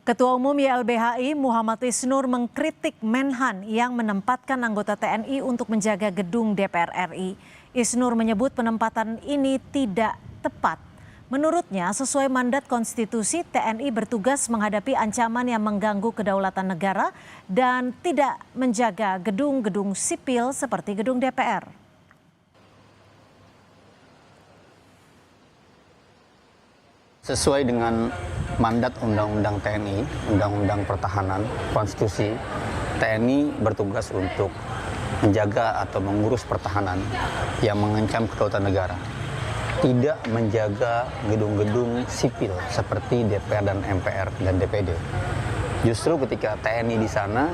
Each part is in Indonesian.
Ketua Umum YLBHI Muhammad Isnur mengkritik Menhan yang menempatkan anggota TNI untuk menjaga gedung DPR RI. Isnur menyebut penempatan ini tidak tepat. Menurutnya, sesuai mandat konstitusi, TNI bertugas menghadapi ancaman yang mengganggu kedaulatan negara dan tidak menjaga gedung-gedung sipil seperti gedung DPR. Sesuai dengan mandat Undang-Undang TNI, Undang-Undang Pertahanan, Konstitusi, TNI bertugas untuk menjaga atau mengurus pertahanan yang mengancam kedaulatan negara. Tidak menjaga gedung-gedung sipil seperti DPR dan MPR dan DPD. Justru ketika TNI di sana,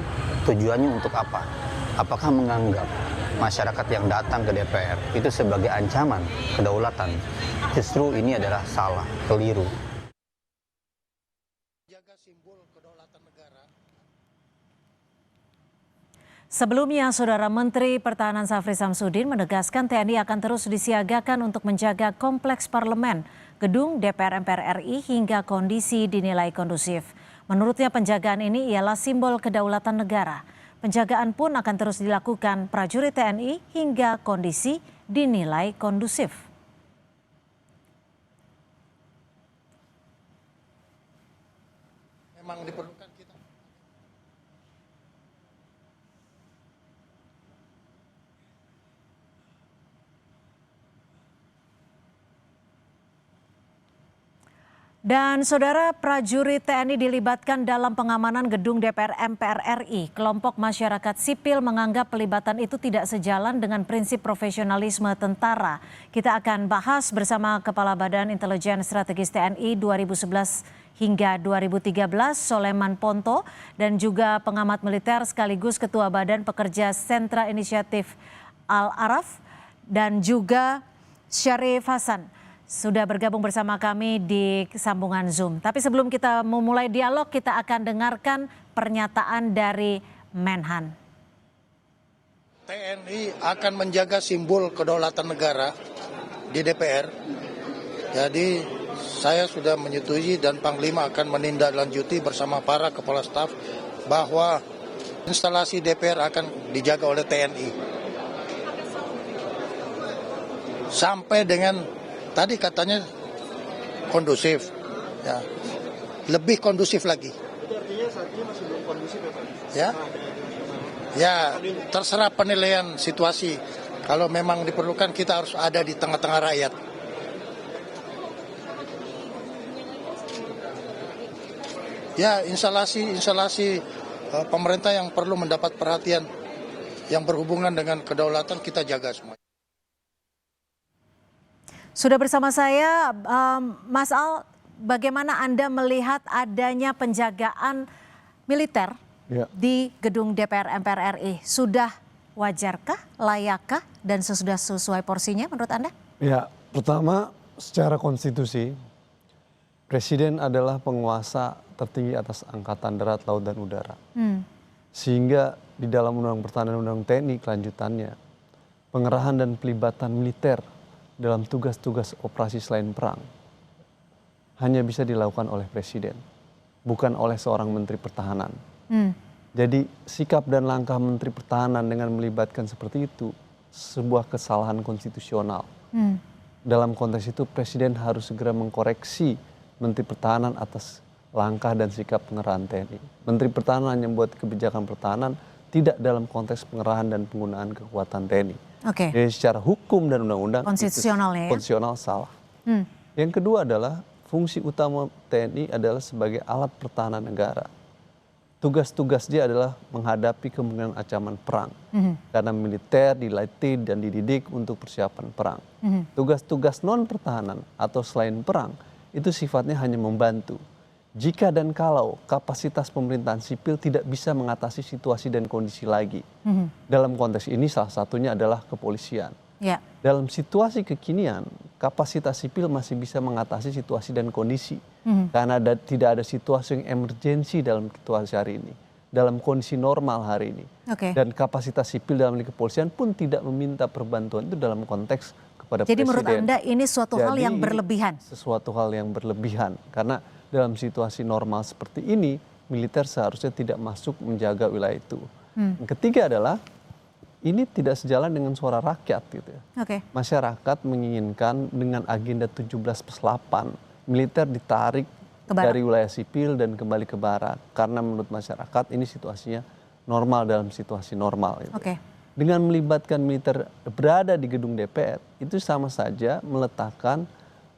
tujuannya untuk apa? Apakah menganggap masyarakat yang datang ke DPR itu sebagai ancaman kedaulatan? Justru ini adalah salah, keliru. Jaga simbol kedaulatan negara. Sebelumnya, Saudara Menteri Pertahanan Syafri Samsudin menegaskan TNI akan terus disiagakan untuk menjaga kompleks parlemen, gedung DPR MPR RI hingga kondisi dinilai kondusif. Menurutnya penjagaan ini ialah simbol kedaulatan negara. Penjagaan pun akan terus dilakukan prajurit TNI hingga kondisi dinilai kondusif. Memang diperlukan kita. Dan Saudara, prajurit TNI dilibatkan dalam pengamanan gedung DPR MPR RI. Kelompok masyarakat sipil menganggap pelibatan itu tidak sejalan dengan prinsip profesionalisme tentara. Kita akan bahas bersama Kepala Badan Intelijen Strategis TNI 2011 hingga 2013, Soleman Ponto, dan juga pengamat militer sekaligus Ketua Badan Pekerja Sentra Inisiatif Al-Araf, dan juga Syarif Hasan sudah bergabung bersama kami di sambungan Zoom. Tapi sebelum kita memulai dialog, kita akan dengarkan pernyataan dari Menhan. TNI akan menjaga simbol kedaulatan negara di DPR. Jadi saya sudah menyetujui dan Panglima akan menindaklanjuti bersama para kepala staf bahwa instalasi DPR akan dijaga oleh TNI. Sampai dengan tadi katanya kondusif, ya, lebih kondusif lagi. Itu artinya saat ini masih belum kondusif ya Pak? Ya, terserah penilaian situasi. Kalau memang diperlukan kita harus ada di tengah-tengah rakyat. Ya, instalasi pemerintah yang perlu mendapat perhatian yang berhubungan dengan kedaulatan kita jaga semua. Sudah bersama saya, Mas Al, bagaimana Anda melihat adanya penjagaan militer di gedung DPR MPR RI? Sudah wajarkah, layakkah, dan sudah sesuai porsinya menurut Anda? Ya, pertama secara konstitusi, Presiden adalah penguasa tertinggi atas Angkatan Darat, Laut, dan Udara. Sehingga di dalam Undang-Undang Pertahanan Undang TNI kelanjutannya, pengerahan dan pelibatan militer dalam tugas-tugas operasi selain perang hanya bisa dilakukan oleh Presiden, bukan oleh seorang Menteri Pertahanan. Jadi sikap dan langkah Menteri Pertahanan dengan melibatkan seperti itu sebuah kesalahan konstitusional. Dalam konteks itu Presiden harus segera mengkoreksi Menteri Pertahanan atas langkah dan sikap pengerahan TNI. Menteri Pertahanan yang membuat kebijakan pertahanan tidak dalam konteks pengerahan dan penggunaan kekuatan TNI. Jadi secara hukum dan undang-undang konstitusional salah. Yang kedua adalah fungsi utama TNI adalah sebagai alat pertahanan negara. Tugas-tugas dia adalah menghadapi kemungkinan ancaman perang. Karena militer dilatih dan dididik untuk persiapan perang. Tugas-tugas non pertahanan atau selain perang itu sifatnya hanya membantu. Jika dan kalau kapasitas pemerintahan sipil tidak bisa mengatasi situasi dan kondisi lagi. Dalam konteks ini salah satunya adalah kepolisian. Dalam situasi kekinian, kapasitas sipil masih bisa mengatasi situasi dan kondisi. Karena tidak ada situasi yang emergensi dalam situasi hari ini. Dalam kondisi normal hari ini. Dan kapasitas sipil dalam kepolisian pun tidak meminta perbantuan itu dalam konteks kepada Jadi Presiden. menurut Anda ini suatu hal yang berlebihan? Sesuatu hal yang berlebihan. Karena dalam situasi normal seperti ini, militer seharusnya tidak masuk menjaga wilayah itu. Yang ketiga adalah ini tidak sejalan dengan suara rakyat gitu ya. Oke. Masyarakat menginginkan dengan agenda 17+8 militer ditarik Ke barat. dari wilayah sipil dan kembali ke barat karena menurut masyarakat ini situasinya normal dalam situasi normal gitu. Oke. Dengan melibatkan militer berada di gedung DPR itu sama saja meletakkan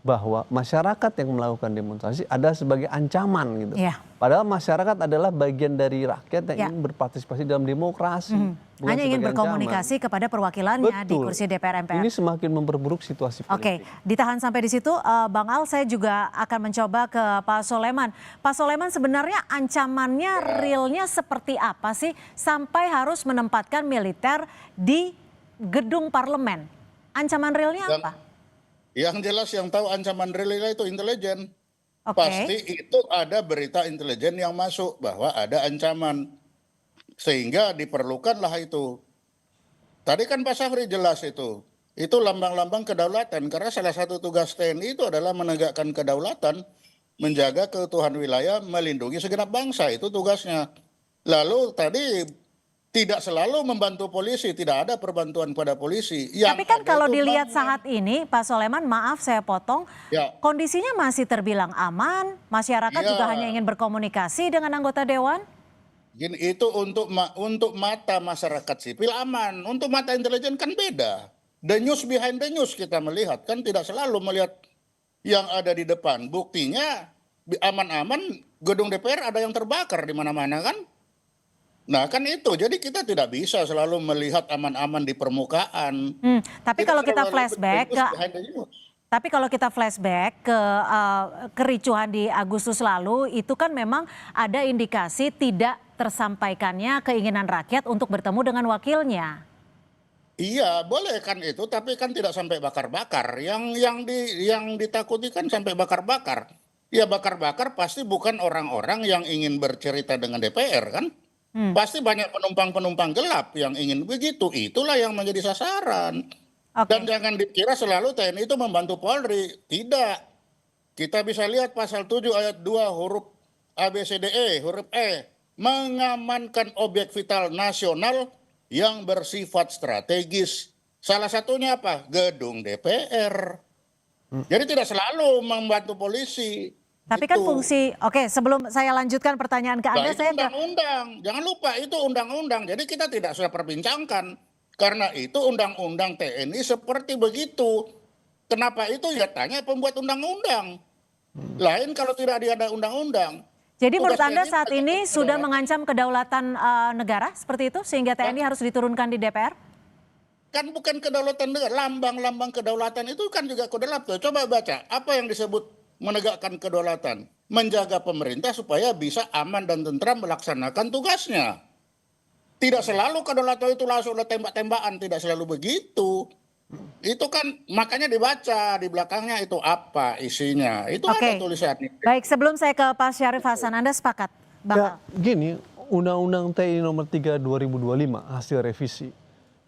bahwa masyarakat yang melakukan demonstrasi ada sebagai ancaman gitu. Iya. Padahal masyarakat adalah bagian dari rakyat yang Ya. ingin berpartisipasi dalam demokrasi. bukan Hanya ingin sebagai berkomunikasi ancaman. kepada perwakilannya di Betul. kursi DPR MPR. Ini semakin memperburuk situasi Oke, politik. ditahan sampai di situ, Bang Al. Saya juga akan mencoba ke Pak Soleman. Pak Soleman, sebenarnya ancamannya realnya seperti apa sih sampai harus menempatkan militer di gedung parlemen? Ancaman realnya apa? Yang jelas yang tahu ancaman real itu intelijen. Oke. Pasti itu ada berita intelijen yang masuk bahwa ada ancaman. Sehingga diperlukanlah itu. Tadi kan Pak Safri jelas itu. Itu lambang-lambang kedaulatan. Karena salah satu tugas TNI itu adalah menegakkan kedaulatan, menjaga keutuhan wilayah, melindungi segenap bangsa. Itu tugasnya. Lalu tadi tidak selalu membantu polisi, tidak ada perbantuan pada polisi. Tapi kan Yang ada kalau itu dilihat banyak. saat ini, Pak Soleman, maaf saya potong, Ya. kondisinya masih terbilang aman, masyarakat Ya. juga hanya ingin berkomunikasi dengan anggota dewan. Gini, itu untuk mata masyarakat sipil aman, untuk mata intelijen kan beda. The news behind the news kita melihat, kan tidak selalu melihat yang ada di depan. Buktinya aman-aman gedung DPR ada yang terbakar di mana-mana kan. Nah kan itu, jadi kita tidak bisa selalu melihat aman-aman di permukaan. Tapi kalau kita selalu flashback the news ke behind the news. Tapi kalau kita flashback ke kericuhan di Agustus lalu, itu kan memang ada indikasi tidak tersampaikannya keinginan rakyat untuk bertemu dengan wakilnya. Iya, boleh kan itu, tapi kan tidak sampai bakar-bakar. Yang ditakuti kan sampai bakar-bakar. Ya bakar-bakar pasti bukan orang-orang yang ingin bercerita dengan DPR kan. Pasti banyak penumpang-penumpang gelap yang ingin begitu. Itulah yang menjadi sasaran. Oke. Dan jangan dikira selalu TNI itu membantu Polri. Tidak. Kita bisa lihat pasal 7 ayat 2 huruf ABCDE, huruf E. Mengamankan objek vital nasional yang bersifat strategis. Salah satunya apa? Gedung DPR. Jadi tidak selalu membantu polisi. Tapi kan Gitu. fungsi, oke, sebelum saya lanjutkan pertanyaan ke Nah, Anda, itu saya ke undang-undang. Jangan lupa itu undang-undang. Jadi kita tidak sudah perbincangkan. Karena itu undang-undang TNI seperti begitu. Kenapa itu? Ya tanya pembuat undang-undang. Lain kalau tidak ada undang-undang. Jadi menurut Tugas Anda TNI saat ini adalah sudah kedaulatan. mengancam kedaulatan negara seperti itu sehingga TNI harus diturunkan di DPR? Kan bukan kedaulatan negara, lambang-lambang kedaulatan itu kan juga kedaulatan. Coba baca, apa yang disebut menegakkan kedaulatan? Menjaga pemerintah supaya bisa aman dan tentram melaksanakan tugasnya. Tidak selalu kedaulatan itu langsung tembak-tembakan, tidak selalu begitu. Itu kan makanya dibaca di belakangnya itu apa isinya. Itu Oke. ada tulisannya. Baik, sebelum saya ke Pak Syarif Hasan, Anda sepakat? Bang Ya, Al? gini, Undang-Undang TNI nomor 3 2025 hasil revisi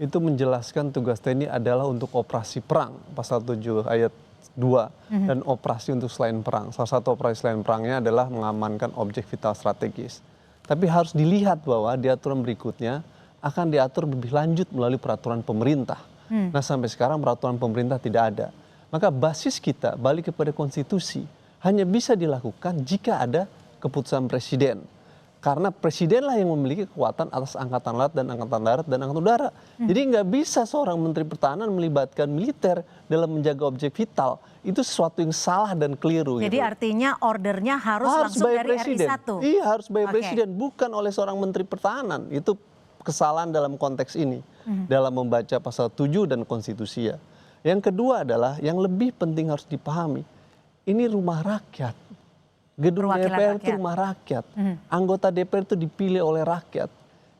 itu menjelaskan tugas TNI adalah untuk operasi perang, pasal 7 ayat 2 dan operasi untuk selain perang. Salah satu operasi selain perangnya adalah mengamankan objek vital strategis. Tapi harus dilihat bahwa di aturan berikutnya akan diatur lebih lanjut melalui peraturan pemerintah. Nah sampai sekarang peraturan pemerintah tidak ada. Maka basis kita balik kepada konstitusi hanya bisa dilakukan jika ada keputusan presiden. Karena presidenlah yang memiliki kekuatan atas angkatan laut dan angkatan darat dan angkatan udara. Jadi nggak bisa seorang menteri pertahanan melibatkan militer dalam menjaga objek vital. Itu sesuatu yang salah dan keliru. Jadi gitu. artinya ordernya harus langsung by dari presiden. RI 1? Iya harus by Oke. presiden, bukan oleh seorang menteri pertahanan. Itu kesalahan dalam konteks ini. Dalam membaca pasal 7 dan konstitusi ya. Yang kedua adalah yang lebih penting harus dipahami. Ini rumah rakyat. Gedung Perwakilan DPR itu rakyat. rumah rakyat. Anggota DPR itu dipilih oleh rakyat.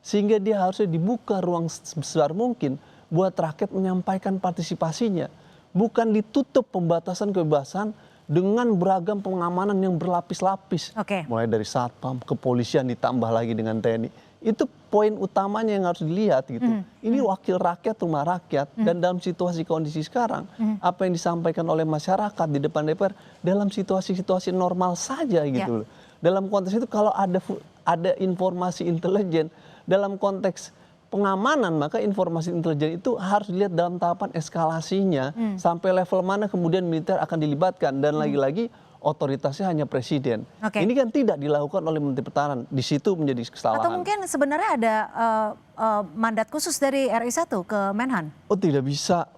Sehingga dia harusnya dibuka ruang sebesar mungkin buat rakyat menyampaikan partisipasinya. Bukan ditutup pembatasan kebebasan dengan beragam pengamanan yang berlapis-lapis. Oke. Mulai dari satpam, kepolisian ditambah lagi dengan TNI. Itu poin utamanya yang harus dilihat gitu. Ini wakil rakyat, rumah rakyat, dan dalam situasi kondisi sekarang, apa yang disampaikan oleh masyarakat di depan DPR dalam situasi-situasi normal saja gitu loh. Dalam konteks itu kalau ada informasi intelijen dalam konteks pengamanan, maka informasi intelijen itu harus dilihat dalam tahapan eskalasinya sampai level mana kemudian militer akan dilibatkan, dan lagi-lagi otoritasnya hanya presiden. Ini kan tidak dilakukan oleh Menteri Pertahanan. Di situ menjadi kesalahan. Atau mungkin sebenarnya ada mandat khusus dari RI1 ke Menhan? Oh, tidak bisa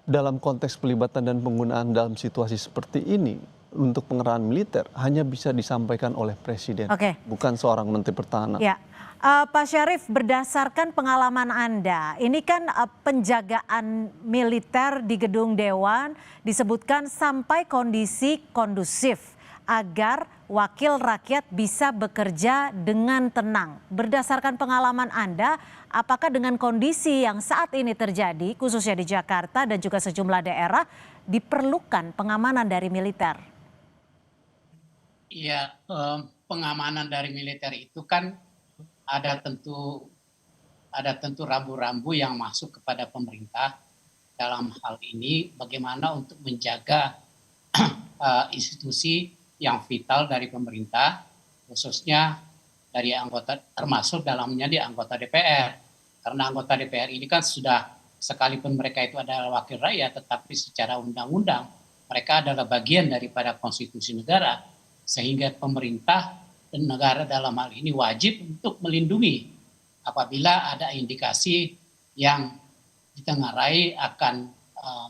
dalam konteks pelibatan dan penggunaan dalam situasi seperti ini untuk pengerahan militer hanya bisa disampaikan oleh presiden, bukan seorang Menteri Pertahanan. Ya. Pak Syarif, berdasarkan pengalaman Anda, ini kan penjagaan militer di gedung Dewan disebutkan sampai kondisi kondusif agar wakil rakyat bisa bekerja dengan tenang. Berdasarkan pengalaman Anda, apakah dengan kondisi yang saat ini terjadi, khususnya di Jakarta dan juga sejumlah daerah, diperlukan pengamanan dari militer? Iya, pengamanan dari militer itu kan ada tentu rambu-rambu yang masuk kepada pemerintah dalam hal ini bagaimana untuk menjaga institusi yang vital dari pemerintah, khususnya dari anggota, termasuk dalamnya di anggota DPR. Karena anggota DPR ini kan sudah, sekalipun mereka itu adalah wakil rakyat, tetapi secara undang-undang mereka adalah bagian daripada konstitusi negara, sehingga pemerintah dan negara dalam hal ini wajib untuk melindungi apabila ada indikasi yang ditengarai akan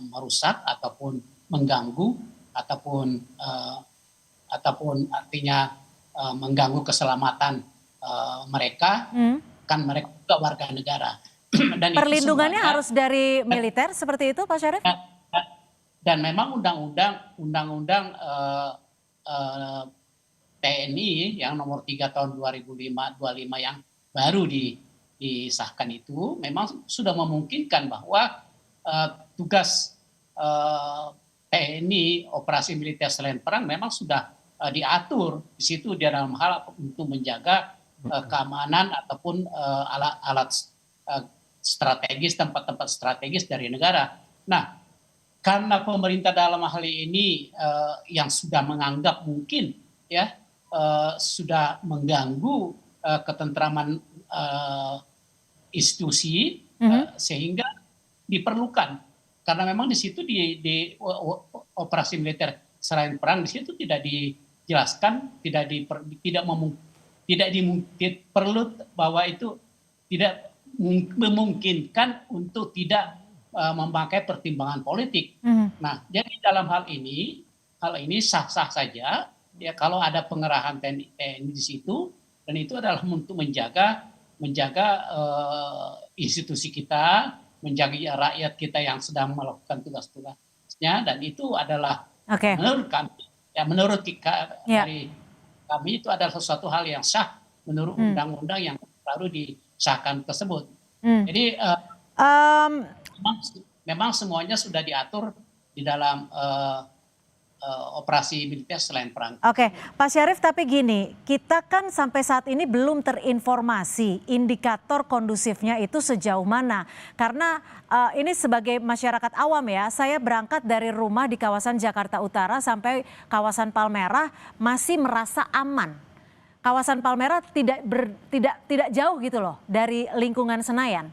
merusak ataupun mengganggu ataupun artinya mengganggu keselamatan mereka, kan mereka juga warga negara. Dan perlindungannya harus dari militer seperti itu, Pak Syarif? Dan memang undang-undang TNI yang nomor 3 tahun 2025 yang baru disahkan itu memang sudah memungkinkan bahwa tugas TNI operasi militer selain perang memang sudah diatur di situ di dalam hal untuk menjaga keamanan ataupun alat-alat strategis, tempat-tempat strategis dari negara. Nah, karena pemerintah dalam hal ini yang sudah menganggap mungkin ya sudah mengganggu ketentraman institusi, sehingga diperlukan, karena memang di situ di operasi militer selain perang di situ tidak dijelaskan, perlu bahwa itu tidak memungkinkan untuk tidak memakai pertimbangan politik. Nah, jadi dalam hal ini sah-sah saja. Ya, kalau ada pengerahan TNI di situ, dan itu adalah untuk menjaga institusi kita, menjaga rakyat kita yang sedang melakukan tugas-tugasnya, dan itu adalah menurut kami, dari kami itu adalah sesuatu hal yang sah menurut undang-undang yang baru disahkan tersebut. Jadi memang semuanya sudah diatur di dalam operasi militer selain perang. Oke, Pak Syarif, tapi gini, kita kan sampai saat ini belum terinformasi indikator kondusifnya itu sejauh mana. Karena ini sebagai masyarakat awam ya, saya berangkat dari rumah di kawasan Jakarta Utara sampai kawasan Palmerah masih merasa aman. Kawasan Palmerah tidak jauh gitu loh dari lingkungan Senayan.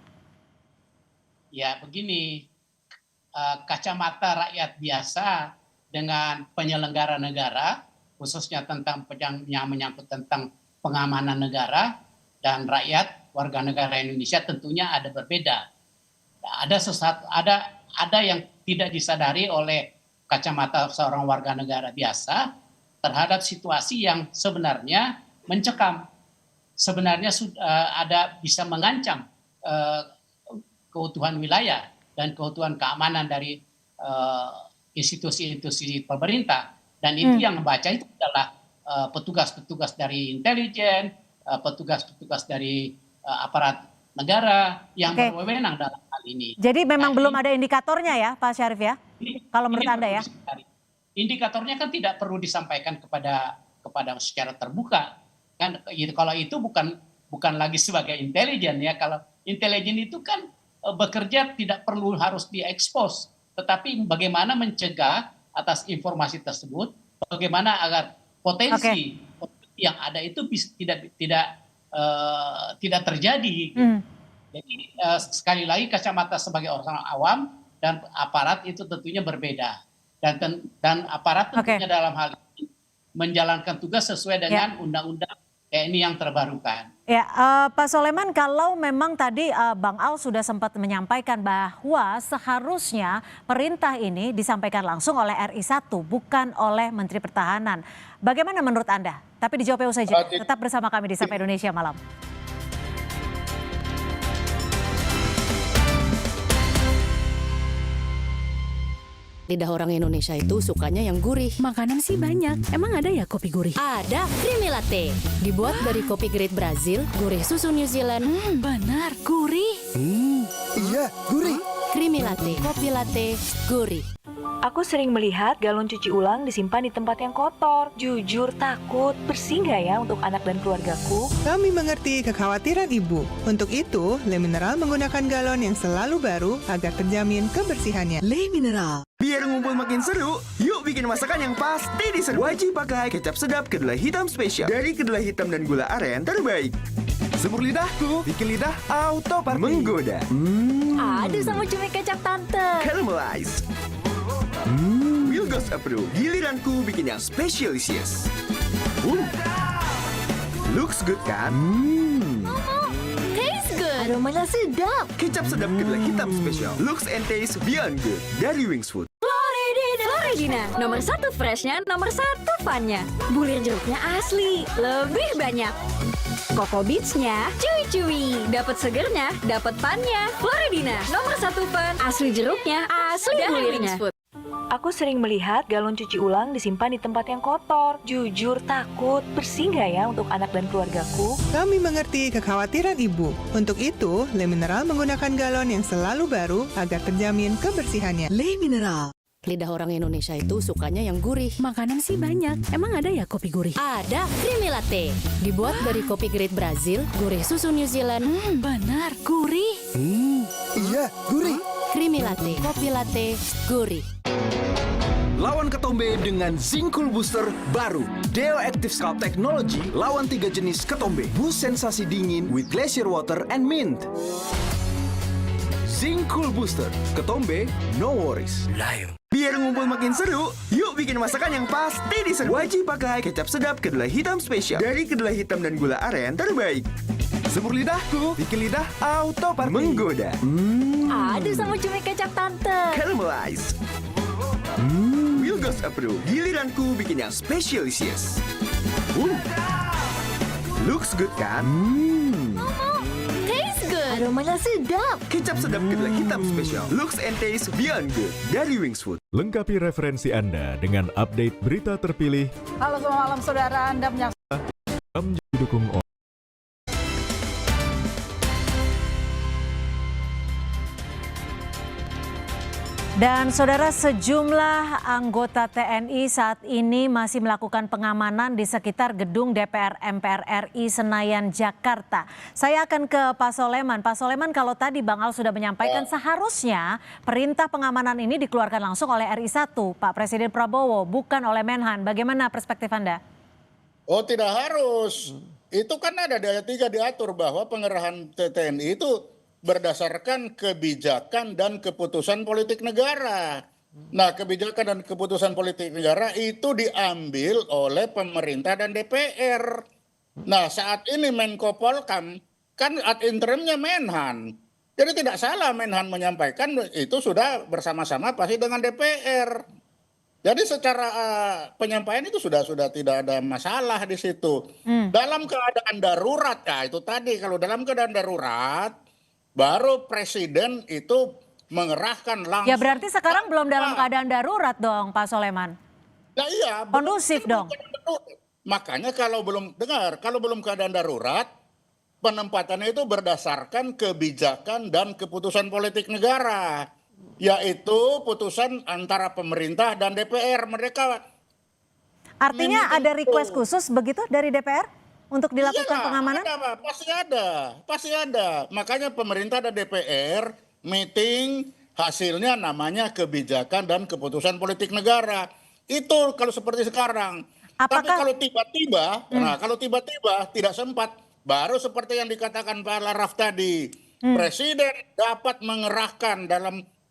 Ya begini, kacamata rakyat biasa dengan penyelenggara negara, khususnya tentang yang menyangkut tentang pengamanan negara dan rakyat warga negara Indonesia tentunya ada berbeda. Ada yang tidak disadari oleh kacamata seorang warga negara biasa terhadap situasi yang sebenarnya mencekam, sebenarnya ada bisa mengancam keutuhan wilayah dan keutuhan keamanan dari institusi-institusi pemerintah, dan itu yang membaca itu adalah petugas-petugas dari intelijen, petugas-petugas dari aparat negara yang berwenang dalam hal ini. Jadi memang belum ada indikatornya ya, Pak Syarif ya? Kalau menurut Anda ya? Indikatornya kan tidak perlu disampaikan kepada secara terbuka. Kan kalau itu bukan bukan lagi sebagai intelijen ya. Kalau intelijen itu kan bekerja tidak perlu harus diekspos, tetapi bagaimana mencegah atas informasi tersebut, bagaimana agar potensi yang ada itu tidak terjadi. Jadi sekali lagi kacamata sebagai orang awam dan aparat itu tentunya berbeda, dan aparat tentunya dalam hal ini menjalankan tugas sesuai dengan undang-undang TNI yang terbarukan. Ya, Pak Soleman, kalau memang tadi Bang Al sudah sempat menyampaikan bahwa seharusnya perintah ini disampaikan langsung oleh RI1, bukan oleh Menteri Pertahanan. Bagaimana menurut Anda? Tapi dijawabnya usai jeda. Tetap bersama kami di Sapa Indonesia Malam. Lidah orang Indonesia itu sukanya yang gurih. Makanan sih banyak. Emang ada ya kopi gurih? Ada Creamy Latte. Dibuat dari kopi grade Brazil, gurih susu New Zealand. Benar, gurih. Iya, gurih. Creamy Latte, kopi latte, gurih. Aku sering melihat galon cuci ulang disimpan di tempat yang kotor. Jujur takut, bersih nggak ya untuk anak dan keluargaku? Kami mengerti kekhawatiran ibu. Untuk itu, Le Mineral menggunakan galon yang selalu baru agar terjamin kebersihannya. Le Mineral. Biar ngumpul makin seru, yuk bikin masakan yang pasti diseru. Wajib pakai kecap sedap kedelai hitam spesial dari kedelai hitam dan gula aren terbaik. Semur lidahku, bikin lidah auto party. Menggoda. Aduh sama cumi kecap tante. Caramelize. Wilgos approve. Giliranku bikin yang specialisius. Looks good kan? Taste good. Aromanya sedap. Kecap sedap kedelai hitam spesial. Looks and taste beyond good dari Wings Food. Floridina, nomor 1 freshnya, nomor 1 funnya. Bulir jeruknya asli, lebih banyak. Coco Beats-nya cuy-cuy, dapat segernya, dapat funnya. Floridina, nomor 1 fun, asli jeruknya, asli bulirnya. Aku sering melihat galon cuci ulang disimpan di tempat yang kotor. Jujur takut, bersih nggak ya untuk anak dan keluargaku? Kami mengerti kekhawatiran ibu. Untuk itu, Le Mineral menggunakan galon yang selalu baru agar terjamin kebersihannya. Le Mineral. Lidah orang Indonesia itu sukanya yang gurih. Makanan sih banyak. Emang ada ya kopi gurih? Ada Creamy Latte. Dibuat dari kopi grade Brazil, gurih susu New Zealand. Benar, gurih. Iya, gurih. Creamy Latte, kopi latte, gurih. Lawan ketombe dengan Zinc Cool Booster baru. Deo Active Scalp Technology lawan 3 jenis ketombe. Boost sensasi dingin with glacier water and mint. Zinc Cool Booster. Ketombe, no worries. Biar ngumpul makin seru, yuk bikin masakan yang pasti diseru. Wajib pakai kecap sedap kedelai hitam spesial dari kedelai hitam dan gula aren terbaik. Semur lidahku, bikin lidah auto party. Menggoda. Aduh sama cumi kecap tante. Caramelize. Wilgos approve. Giliranku bikin yang specialisius. Looks good kan? Taste good. Aromanya sedap. Kecap sedap kedelai hitam spesial. Looks and taste beyond good dari Wings Food. Lengkapi referensi Anda dengan update berita terpilih. Halo selamat malam saudara, Anda menyaksikan Didukung oleh Dan saudara, sejumlah anggota TNI saat ini masih melakukan pengamanan di sekitar gedung DPR MPR RI Senayan, Jakarta. Saya akan ke Pak Soleman. Pak Soleman, kalau tadi Bang Al sudah menyampaikan seharusnya perintah pengamanan ini dikeluarkan langsung oleh RI1, Pak Presiden Prabowo, bukan oleh Menhan. Bagaimana perspektif Anda? Oh, tidak harus. Itu kan ada di ayat 3 diatur bahwa pengerahan TNI itu berdasarkan kebijakan dan keputusan politik negara. Nah, kebijakan dan keputusan politik negara itu diambil oleh pemerintah dan DPR. Nah, saat ini Menko Polkam kan ad interimnya Menhan. Jadi tidak salah Menhan menyampaikan itu sudah bersama-sama pasti dengan DPR. Jadi secara penyampaian itu sudah tidak ada masalah di situ. Dalam keadaan darurat, ya itu tadi kalau dalam keadaan darurat baru presiden itu mengerahkan langsung. Ya berarti sekarang belum dalam keadaan darurat dong Pak Soleman. Nah iya. Kondusif dong. Makanya kalau belum keadaan darurat, penempatannya itu berdasarkan kebijakan dan keputusan politik negara. Yaitu putusan antara pemerintah dan DPR. Mereka artinya ada request khusus begitu dari DPR? untuk dilakukan Iyalah, pengamanan? ada, Pak. Pasti ada. Makanya pemerintah dan DPR meeting, hasilnya namanya kebijakan dan keputusan politik negara. Itu kalau seperti sekarang. Tapi kalau tiba-tiba, kalau tiba-tiba tidak sempat, baru seperti yang dikatakan Pak Laraf tadi, Presiden dapat mengerahkan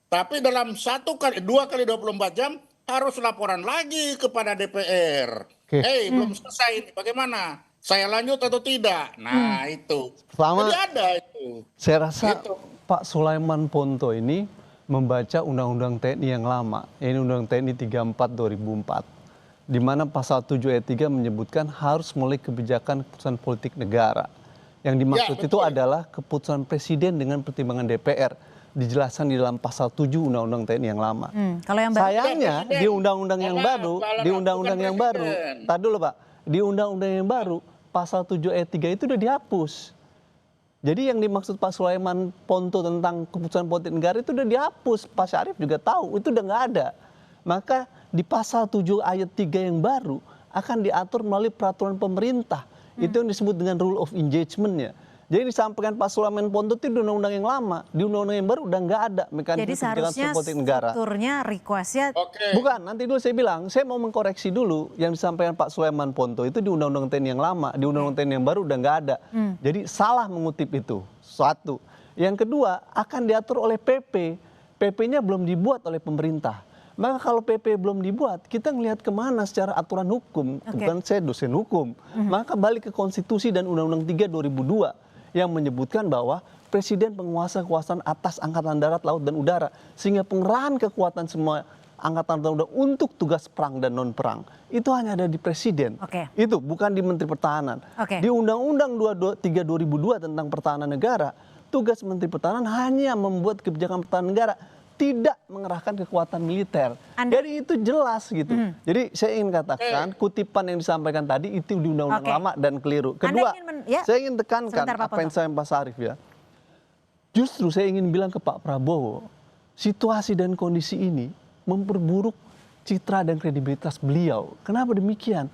tapi dalam 2 kali 24 jam harus laporan lagi kepada DPR. Belum selesai ini, bagaimana? Saya lanjut atau tidak? Nah itu. Pertama, jadi ada itu. Saya rasa Gitu. Pak Sulaiman Ponto ini membaca Undang-Undang TNI yang lama. Ini Undang TNI 34 2004. Di mana pasal 7 ayat 3 menyebutkan harus mulai kebijakan keputusan politik negara. Yang dimaksud itu adalah keputusan presiden dengan pertimbangan DPR. Dijelaskan di dalam pasal 7 Undang-Undang TNI yang lama. Kalau yang baru, sayangnya di undang-undang yang baru, tar dulu Pak, di undang-undang yang baru pasal 7 ayat 3 itu udah dihapus. Jadi yang dimaksud Pak Sulaiman Ponto tentang keputusan politik negara itu udah dihapus. Pak Syarif juga tahu, itu udah nggak ada. Maka di pasal 7 ayat 3 yang baru akan diatur melalui peraturan pemerintah. Itu yang disebut dengan rule of engagement-nya. Jadi disampaikan Pak Sulaiman Ponto itu di undang-undang yang lama, di undang-undang yang baru udah nggak ada mekanisme kebijakan politik negara. strukturnya, request-nya. Bukan, nanti dulu saya bilang, saya mau mengkoreksi dulu yang disampaikan Pak Sulaiman Ponto itu di undang-undang TNI yang lama, di undang-undang TNI yang baru udah nggak ada. Jadi salah mengutip itu. Satu. Yang kedua, akan diatur oleh PP. PP-nya belum dibuat oleh pemerintah. Maka kalau PP belum dibuat, kita ngelihat kemana secara aturan hukum. Bukan saya dosen hukum. Maka balik ke konstitusi dan Undang-Undang 3 2002 yang menyebutkan bahwa presiden penguasa kekuasaan atas angkatan darat, laut, dan udara. Sehingga pengerahan kekuatan semua angkatan darat udara untuk tugas perang dan non-perang itu hanya ada di presiden. Itu bukan di Menteri Pertahanan. Di Undang-Undang 3 2002 tentang pertahanan negara, tugas Menteri Pertahanan hanya membuat kebijakan pertahanan negara, tidak mengerahkan kekuatan militer. Jadi itu jelas gitu. Jadi saya ingin katakan kutipan yang disampaikan tadi itu di undang-undang lama dan keliru. Kedua, saya ingin tekankan apa yang saya Pak Syarif ya. Justru saya ingin bilang ke Pak Prabowo, situasi dan kondisi ini memperburuk citra dan kredibilitas beliau. Kenapa demikian?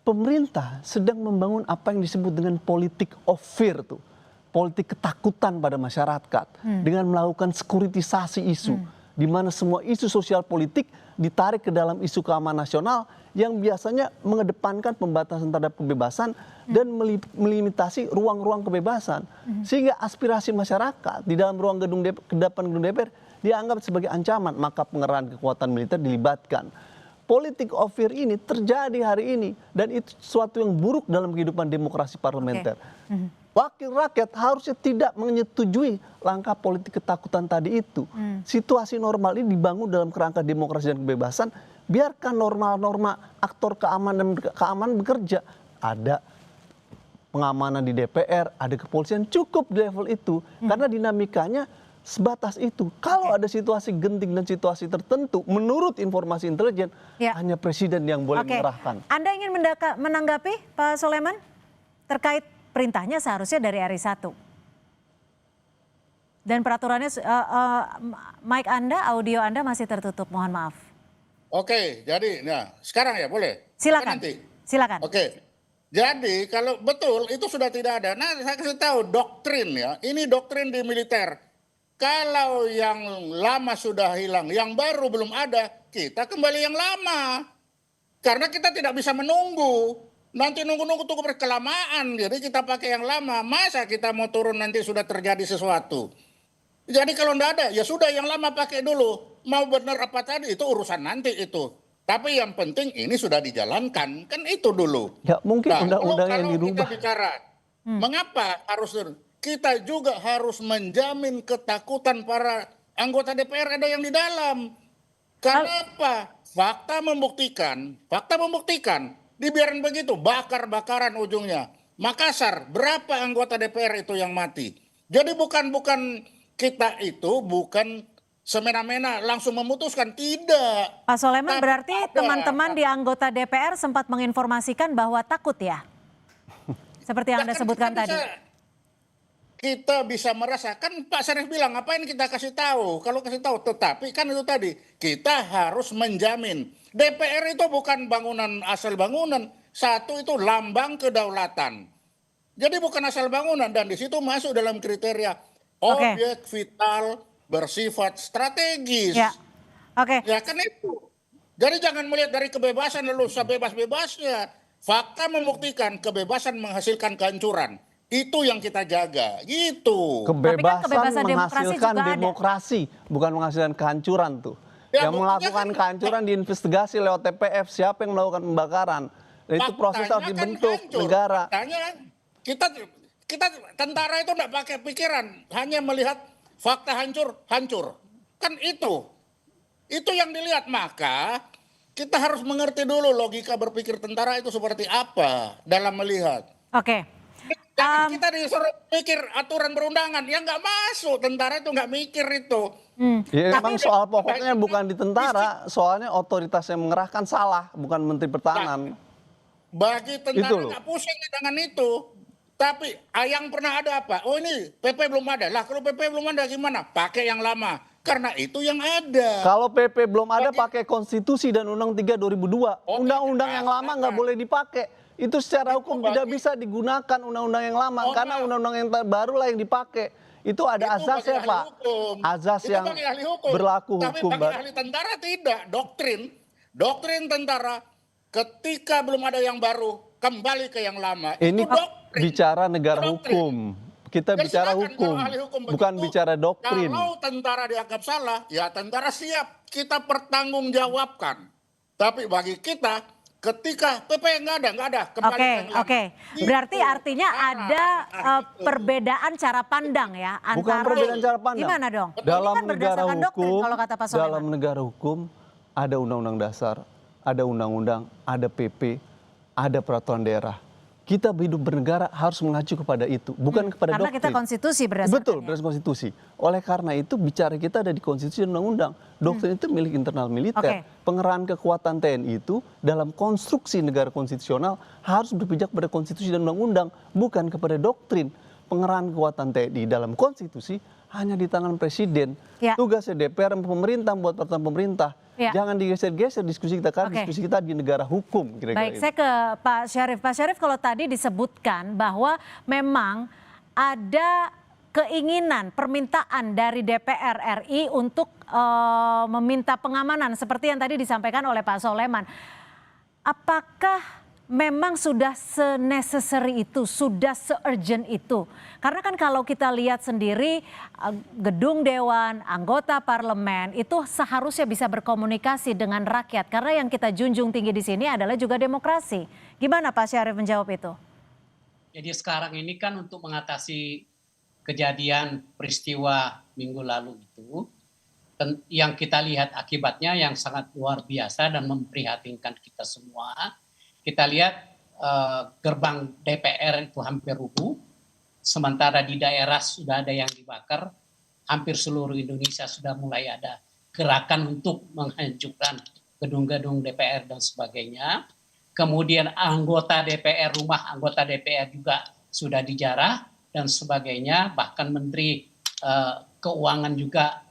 Pemerintah sedang membangun apa yang disebut dengan politik of fear tuh. Politik ketakutan pada masyarakat dengan melakukan sekuritisasi isu, di mana semua isu sosial politik ditarik ke dalam isu keamanan nasional yang biasanya mengedepankan pembatasan terhadap kebebasan dan melimitasi ruang-ruang kebebasan, sehingga aspirasi masyarakat di dalam ruang gedung DPR dianggap sebagai ancaman, maka pengerahan kekuatan militer dilibatkan. Politik of fear ini terjadi hari ini dan itu sesuatu yang buruk dalam kehidupan demokrasi parlementer. Wakil rakyat harusnya tidak menyetujui langkah politik ketakutan tadi itu. Situasi normal ini dibangun dalam kerangka demokrasi dan kebebasan. Biarkan norma-norma aktor keamanan bekerja. Ada pengamanan di DPR, ada kepolisian, cukup di level itu. Karena dinamikanya sebatas itu. Kalau ada situasi genting dan situasi tertentu, menurut informasi intelijen, hanya presiden yang boleh mengerahkan. Anda ingin menanggapi Pak Sulaiman terkait perintahnya seharusnya dari RI 1. Dan peraturannya, mic Anda, audio Anda masih tertutup, mohon maaf. Oke, jadi nah sekarang ya boleh? Silakan. Silakan. Oke, jadi kalau betul itu sudah tidak ada. Nah saya kasih tahu doktrin ya, ini doktrin di militer. Kalau yang lama sudah hilang, yang baru belum ada, kita kembali yang lama. Karena kita tidak bisa menunggu. Nanti nunggu-nunggu tunggu berkelamaan, jadi kita pakai yang lama. Masa kita mau turun nanti sudah terjadi sesuatu? Jadi kalau enggak ada, ya sudah yang lama pakai dulu. Mau benar apa tadi, itu urusan nanti itu. Tapi yang penting ini sudah dijalankan, kan itu dulu. Ya mungkin undang-undang yang dirubah. Kita bicara, mengapa harus kita juga harus menjamin ketakutan para anggota DPR ada yang di dalam. Kenapa? Fakta membuktikan, dibiarin begitu, bakar-bakaran ujungnya. Makassar, berapa anggota DPR itu yang mati? Jadi bukan kita itu bukan semena-mena langsung memutuskan, tidak. Pak Sulaiman, berarti teman-teman di anggota DPR sempat menginformasikan bahwa takut ya? Seperti yang Anda sebutkan tadi. Kita bisa merasakan, Pak Syarif bilang, ngapain kita kasih tahu? Kalau kasih tahu, tetapi kan itu tadi, kita harus menjamin. DPR itu bukan bangunan asal bangunan. satu itu lambang kedaulatan. Jadi bukan asal bangunan, dan di situ masuk dalam kriteria objek vital bersifat strategis. Ya. Oke. Ya kan itu. Jadi jangan melihat dari kebebasan lalu sebebas-bebasnya. Fakta membuktikan kebebasan menghasilkan kehancuran. Itu yang kita jaga. Gitu. Kebebasan menghasilkan demokrasi, bukan menghasilkan kehancuran tuh. Ya, yang melakukan kehancuran diinvestigasi lewat TPF, siapa yang melakukan pembakaran. Dan itu proses harus dibentuk negara. Faktanya kita tentara itu tidak pakai pikiran, hanya melihat fakta hancur. Kan itu yang dilihat. Maka kita harus mengerti dulu logika berpikir tentara itu seperti apa dalam melihat. Oke. Jangan kita disuruh mikir aturan perundangan, yang nggak masuk. Tentara itu nggak mikir itu. Ya, memang soal pokoknya bukan di tentara, soalnya otoritas yang mengerahkan salah, bukan Menteri Pertahanan. Bagi tentara nggak pusing dengan itu. Tapi yang pernah ada apa? Oh ini PP belum ada. Lah kalau PP belum ada gimana? Pakai yang lama. Karena itu yang ada. Kalau PP belum ada, pakai konstitusi dan Undang-Undang 3 2002. Undang-undang yang lama nggak boleh dipakai. Itu secara hukum tidak bisa digunakan undang-undang yang lama. Karena undang-undang yang baru lah yang dipakai. Itu ada azasnya, Pak. Azas yang berlaku hukum. Tapi bagi ahli tentara tidak. Doktrin tentara ketika belum ada yang baru, kembali ke yang lama. Ini itu doktrin. Bicara negara hukum. Kita bicara hukum, bukan bicara doktrin. Kalau tentara dianggap salah, ya tentara siap kita pertanggungjawabkan. Tapi bagi kita, ketika PP nggak ada. Oke. Berarti artinya ada perbedaan cara pandang ya antara. Bukan perbedaan cara pandang. Gimana dong? Dalam Ini kan negara berdasarkan doktrin hukum, kalau kata Pak Soleman. dalam negara hukum ada undang-undang dasar, ada undang-undang, ada PP, ada peraturan daerah. Kita hidup bernegara harus mengacu kepada itu, bukan kepada karena doktrin. Kita konstitusi berdasarkan. Betul, berdasarkan konstitusi. Oleh karena itu bicara kita ada di konstitusi dan undang-undang. Doktrin itu milik internal militer. Pengerahan kekuatan TNI itu dalam konstruksi negara konstitusional harus berpijak pada konstitusi dan undang-undang, bukan kepada doktrin. Pengerahan kekuatan TNI dalam konstitusi hanya di tangan presiden. Tugasnya DPR dan pemerintah buat peraturan pemerintah. Jangan digeser-geser diskusi kita, karena diskusi kita di negara hukum. Baik, saya ke Pak Syarif. Pak Syarif, kalau tadi disebutkan bahwa memang ada keinginan, permintaan dari DPR RI untuk meminta pengamanan seperti yang tadi disampaikan oleh Pak Soleman. Apakah memang sudah se-necessary itu, sudah se-urgent itu? Karena kan kalau kita lihat sendiri gedung dewan, anggota parlemen itu seharusnya bisa berkomunikasi dengan rakyat. Karena yang kita junjung tinggi di sini adalah juga demokrasi. Gimana Pak Syarif menjawab itu? Jadi sekarang ini kan untuk mengatasi kejadian peristiwa minggu lalu itu, yang kita lihat akibatnya yang sangat luar biasa dan memprihatinkan kita semua. Kita lihat gerbang DPR itu hampir rubuh, sementara di daerah sudah ada yang dibakar, hampir seluruh Indonesia sudah mulai ada gerakan untuk menghancurkan gedung-gedung DPR dan sebagainya. Kemudian rumah anggota DPR juga sudah dijarah dan sebagainya, bahkan Menteri Keuangan juga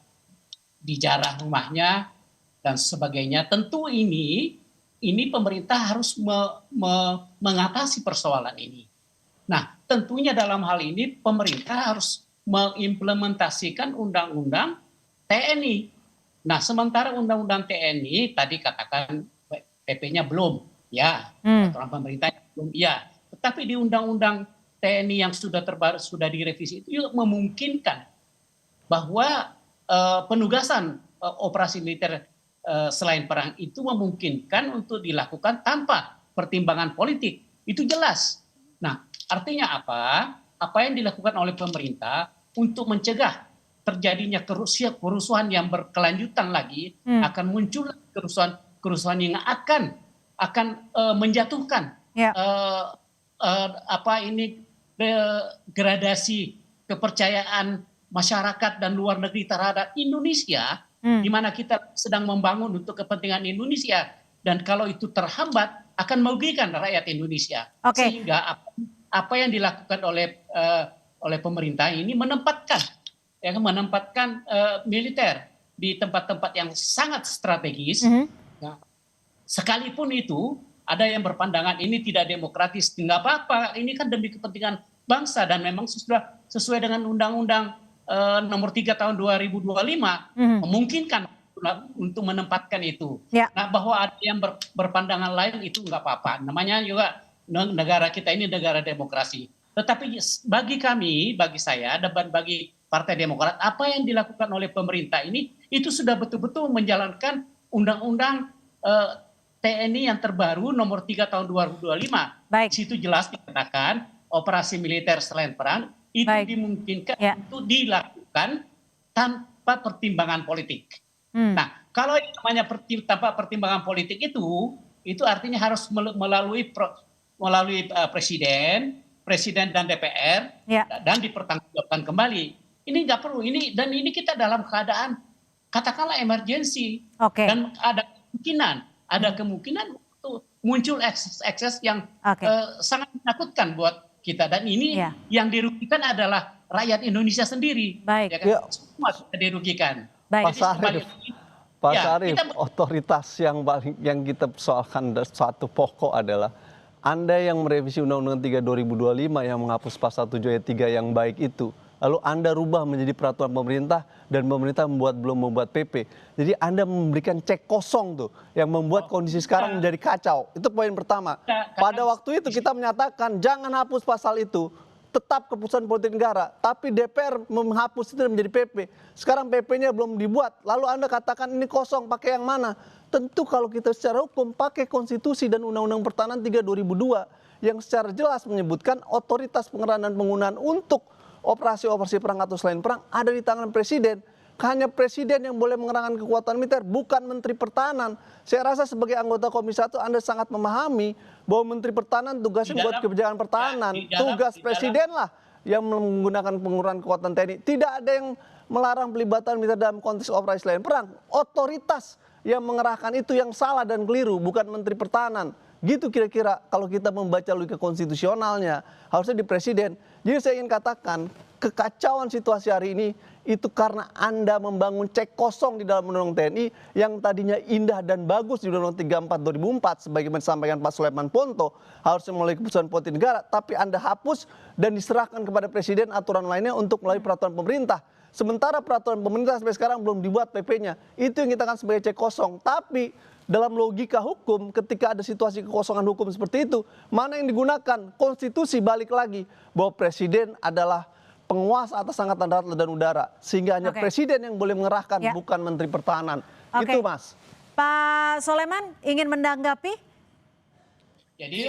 dijarah rumahnya dan sebagainya. Tentu ini pemerintah harus mengatasi persoalan ini. Nah, tentunya dalam hal ini pemerintah harus mengimplementasikan undang-undang TNI. Nah, sementara undang-undang TNI tadi katakan PP-nya belum, ya, peraturan pemerintah belum, ya. Tetapi di undang-undang TNI yang sudah terbaru, sudah direvisi itu juga memungkinkan bahwa penugasan operasi militer selain perang itu memungkinkan untuk dilakukan tanpa pertimbangan politik. Itu jelas. Nah, artinya apa? Apa yang dilakukan oleh pemerintah untuk mencegah terjadinya kerusuhan yang berkelanjutan lagi, akan muncul kerusuhan yang akan menjatuhkan gradasi kepercayaan masyarakat dan luar negeri terhadap Indonesia. Di mana kita sedang membangun untuk kepentingan Indonesia, dan kalau itu terhambat akan merugikan rakyat Indonesia. Sehingga apa yang dilakukan oleh pemerintah ini menempatkan militer di tempat-tempat yang sangat strategis. Sekalipun itu ada yang berpandangan ini tidak demokratis, nggak apa-apa, ini kan demi kepentingan bangsa dan memang sudah sesuai dengan Undang-Undang nomor 3 tahun 2025 memungkinkan untuk menempatkan itu. Nah, bahwa ada yang berpandangan lain itu nggak apa-apa. Namanya juga negara kita ini negara demokrasi. Tetapi bagi kami, bagi saya dan bagi Partai Demokrat, apa yang dilakukan oleh pemerintah ini itu sudah betul-betul menjalankan Undang-Undang TNI yang terbaru nomor 3 tahun 2025. Di situ jelas dikatakan operasi militer selain perang itu dimungkinkan untuk dilakukan tanpa pertimbangan politik. Nah, kalau yang namanya tanpa pertimbangan politik itu artinya harus melalui presiden dan DPR dan dipertanggungjawabkan kembali. Ini nggak perlu, ini kita dalam keadaan katakanlah emergensi dan ada kemungkinan untuk muncul ekses yang sangat menakutkan buat kita, dan ini yang dirugikan adalah rakyat Indonesia sendiri. Ya kan? Semua kita dirugikan. Pak Syarif, otoritas yang kita persoalkan satu pokok adalah Anda yang merevisi Undang-Undang 3 2025 yang menghapus pasal 7 ayat 3 yang baik itu, lalu Anda rubah menjadi peraturan pemerintah dan pemerintah belum membuat PP. Jadi Anda memberikan cek kosong tuh yang membuat kondisi sekarang menjadi kacau. Itu poin pertama. Pada waktu itu kita menyatakan jangan hapus pasal itu, tetap keputusan politik negara, tapi DPR menghapus itu menjadi PP. Sekarang PP-nya belum dibuat, lalu Anda katakan ini kosong, pakai yang mana? Tentu kalau kita secara hukum pakai konstitusi dan Undang-Undang Pertahanan 3 2002 yang secara jelas menyebutkan otoritas pengeran dan penggunaan untuk operasi-operasi perang atau selain perang ada di tangan presiden. Hanya presiden yang boleh mengerahkan kekuatan militer, bukan Menteri Pertahanan. Saya rasa sebagai anggota Komisi 1 Anda sangat memahami bahwa Menteri Pertahanan tugasnya buat kebijakan pertahanan. Tugas presiden lah yang menggunakan pengurangan kekuatan TNI. Tidak ada yang melarang pelibatan militer dalam konteks operasi selain perang. Otoritas yang mengerahkan itu yang salah dan keliru, bukan Menteri Pertahanan. Gitu kira-kira kalau kita membaca logika konstitusionalnya, harusnya di presiden. Jadi saya ingin katakan, kekacauan situasi hari ini itu karena Anda membangun cek kosong di dalam Undang-Undang TNI yang tadinya indah dan bagus di Undang-Undang 34 2004 sebagaimana disampaikan Pak Sulaiman Ponto, harusnya melalui keputusan politik negara, tapi Anda hapus dan diserahkan kepada presiden aturan lainnya untuk melalui peraturan pemerintah. Sementara peraturan pemerintah sampai sekarang belum dibuat PP-nya. Itu yang kita akan sebagai cek kosong. Tapi dalam logika hukum, ketika ada situasi kekosongan hukum seperti itu, mana yang digunakan? Konstitusi balik lagi bahwa presiden adalah penguasa atas angkatan darat dan udara, sehingga hanya presiden yang boleh mengerahkan, bukan Menteri Pertahanan. Itu, Mas. Pak Soleman ingin menanggapi? Jadi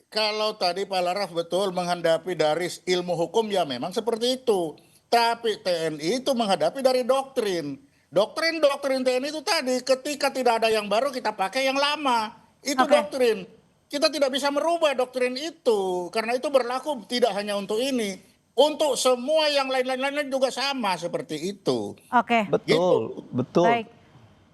kalau tadi Pak Laraf betul menghadapi dari ilmu hukum, ya memang seperti itu. Tapi TNI itu menghadapi dari doktrin. Doktrin TNI itu tadi, ketika tidak ada yang baru kita pakai yang lama. Itu doktrin. Kita tidak bisa merubah doktrin itu. Karena itu berlaku tidak hanya untuk ini. Untuk semua yang lain-lain juga sama seperti itu. Betul, betul. Baik.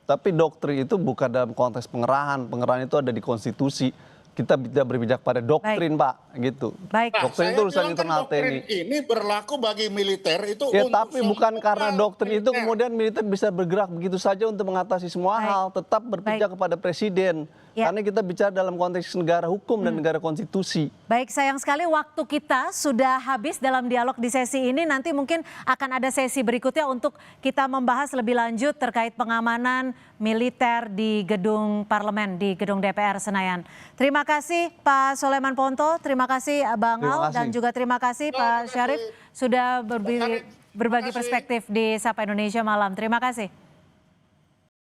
Tapi doktrin itu bukan dalam konteks pengerahan. Pengerahan itu ada di konstitusi. Kita tidak berpijak pada doktrin, Pak, gitu. Doktrin itu urusan internal TNI. Ini berlaku bagi militer itu. Ya, tapi bukan karena doktrin itu kemudian militer bisa bergerak begitu saja untuk mengatasi semua hal. Tetap berpijak kepada presiden. Karena kita bicara dalam konteks negara hukum dan negara konstitusi. Baik, sayang sekali waktu kita sudah habis dalam dialog di sesi ini. Nanti mungkin akan ada sesi berikutnya untuk kita membahas lebih lanjut terkait pengamanan militer di gedung parlemen, di gedung DPR Senayan. Terima kasih Pak Sulaiman Ponto, terima kasih Bang Al, dan juga terima kasih Pak Syarif sudah berbagi perspektif di Sapa Indonesia Malam. Terima kasih.